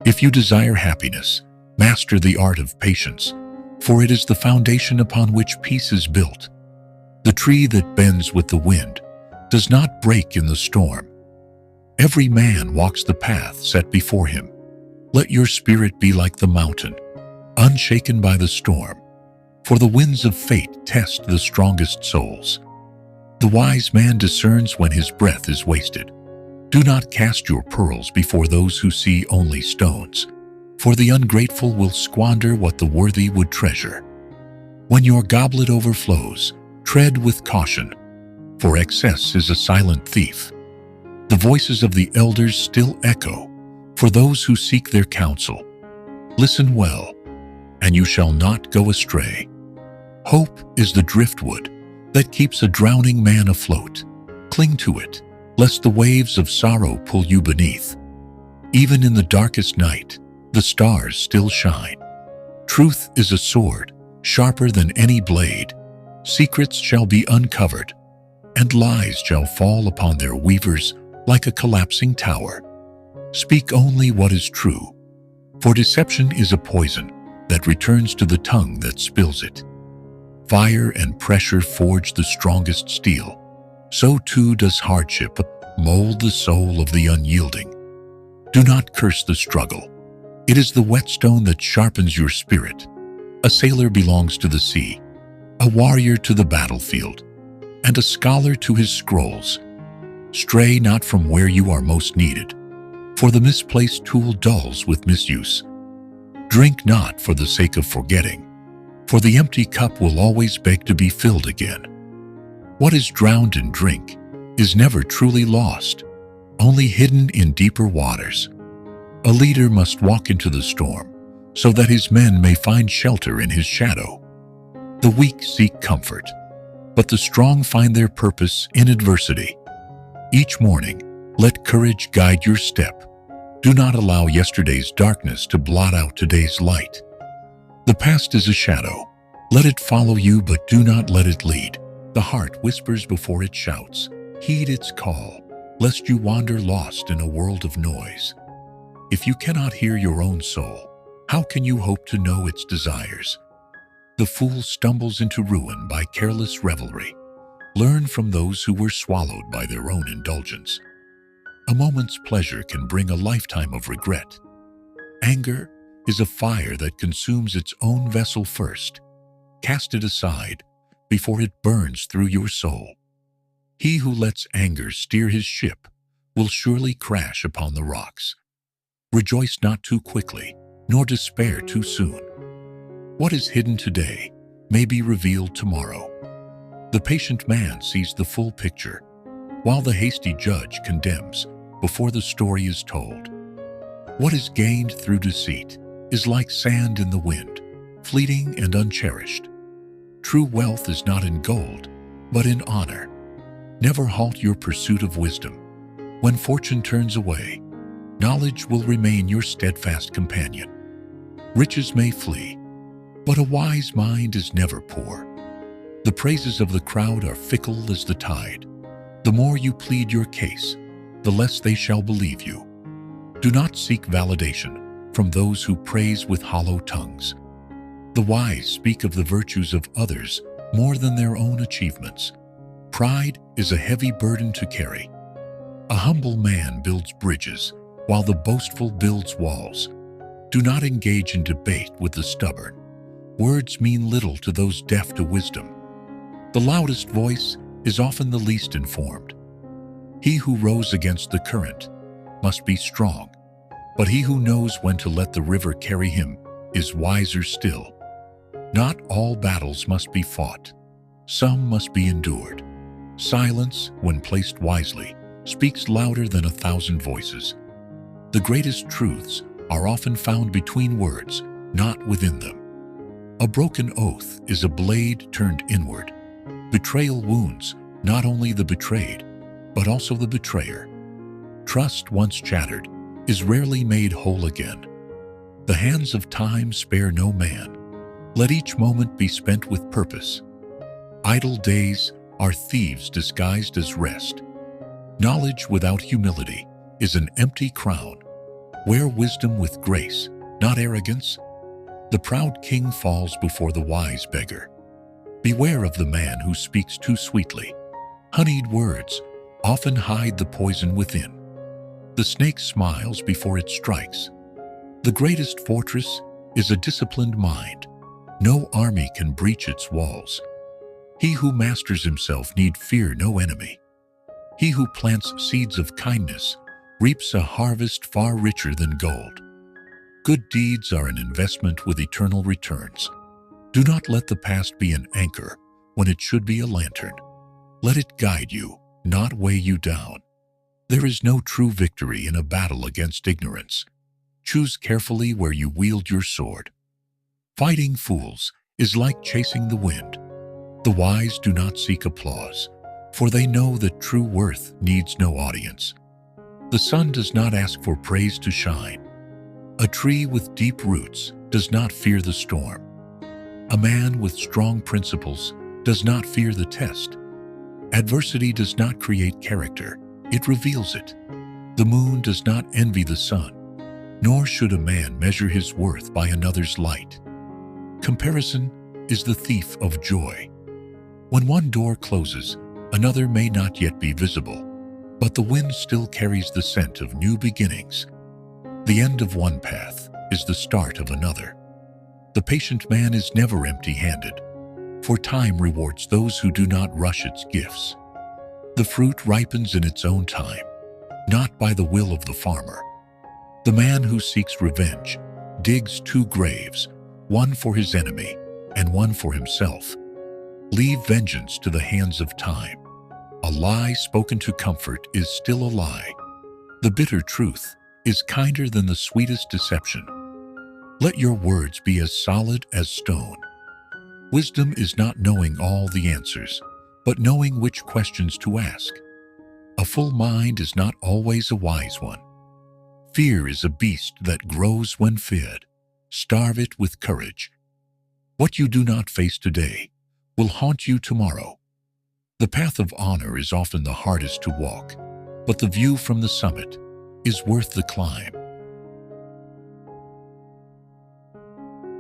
If you desire happiness, master the art of patience, for it is the foundation upon which peace is built. The tree that bends with the wind does not break in the storm. Every man walks the path set before him. Let your spirit be like the mountain, unshaken by the storm, for the winds of fate test the strongest souls. The wise man discerns when his breath is wasted. Do not cast your pearls before those who see only stones, for the ungrateful will squander what the worthy would treasure. When your goblet overflows, tread with caution, for excess is a silent thief. The voices of the elders still echo for those who seek their counsel. Listen well, and you shall not go astray. Hope is the driftwood that keeps a drowning man afloat. Cling to it, lest the waves of sorrow pull you beneath. Even in the darkest night, the stars still shine. Truth is a sword, sharper than any blade. Secrets shall be uncovered, and lies shall fall upon their weavers like a collapsing tower. Speak only what is true, for deception is a poison that returns to the tongue that spills it. Fire and pressure forge the strongest steel. So too does hardship mold the soul of the unyielding. Do not curse the struggle. It is the whetstone that sharpens your spirit. A sailor belongs to the sea, a warrior to the battlefield, and a scholar to his scrolls. Stray not from where you are most needed, for the misplaced tool dulls with misuse. Drink not for the sake of forgetting, for the empty cup will always beg to be filled again. What is drowned in drink is never truly lost, only hidden in deeper waters. A leader must walk into the storm, so that his men may find shelter in his shadow. The weak seek comfort, but the strong find their purpose in adversity. Each morning, let courage guide your step. Do not allow yesterday's darkness to blot out today's light. The past is a shadow. Let it follow you, but do not let it lead. The heart whispers before it shouts. Heed its call, lest you wander lost in a world of noise. If you cannot hear your own soul, how can you hope to know its desires? The fool stumbles into ruin by careless revelry. Learn from those who were swallowed by their own indulgence. A moment's pleasure can bring a lifetime of regret. Anger is a fire that consumes its own vessel first. Cast it aside before it burns through your soul. He who lets anger steer his ship will surely crash upon the rocks. Rejoice not too quickly, nor despair too soon. What is hidden today may be revealed tomorrow. The patient man sees the full picture, while the hasty judge condemns before the story is told. What is gained through deceit is like sand in the wind, fleeting and uncherished. True wealth is not in gold, but in honor. Never halt your pursuit of wisdom. When fortune turns away, knowledge will remain your steadfast companion. Riches may flee, but a wise mind is never poor. The praises of the crowd are fickle as the tide. The more you plead your case, the less they shall believe you. Do not seek validation from those who praise with hollow tongues. The wise speak of the virtues of others more than their own achievements. Pride is a heavy burden to carry. A humble man builds bridges, while the boastful builds walls. Do not engage in debate with the stubborn. Words mean little to those deaf to wisdom. The loudest voice is often the least informed. He who rows against the current must be strong, but he who knows when to let the river carry him is wiser still. Not all battles must be fought. Some must be endured. Silence, when placed wisely, speaks louder than 1,000 voices. The greatest truths are often found between words, not within them. A broken oath is a blade turned inward. Betrayal wounds not only the betrayed, but also the betrayer. Trust once shattered is rarely made whole again. The hands of time spare no man. Let each moment be spent with purpose. Idle days are thieves disguised as rest. Knowledge without humility is an empty crown. Wear wisdom with grace, not arrogance. The proud king falls before the wise beggar. Beware of the man who speaks too sweetly. Honeyed words often hide the poison within. The snake smiles before it strikes. The greatest fortress is a disciplined mind. No army can breach its walls. He who masters himself need fear no enemy. He who plants seeds of kindness reaps a harvest far richer than gold. Good deeds are an investment with eternal returns. Do not let the past be an anchor when it should be a lantern. Let it guide you, not weigh you down. There is no true victory in a battle against ignorance. Choose carefully where you wield your sword. Fighting fools is like chasing the wind. The wise do not seek applause, for they know that true worth needs no audience. The sun does not ask for praise to shine. A tree with deep roots does not fear the storm. A man with strong principles does not fear the test. Adversity does not create character, it reveals it. The moon does not envy the sun, nor should a man measure his worth by another's light. Comparison is the thief of joy. When one door closes, another may not yet be visible, but the wind still carries the scent of new beginnings. The end of one path is the start of another. The patient man is never empty-handed, for time rewards those who do not rush its gifts. The fruit ripens in its own time, not by the will of the farmer. The man who seeks revenge digs two graves, one for his enemy and one for himself. Leave vengeance to the hands of time. A lie spoken to comfort is still a lie. The bitter truth is kinder than the sweetest deception. Let your words be as solid as stone. Wisdom is not knowing all the answers, but knowing which questions to ask. A full mind is not always a wise one. Fear is a beast that grows when fed. Starve it with courage. What you do not face today will haunt you tomorrow. The path of honor is often the hardest to walk, but the view from the summit is worth the climb.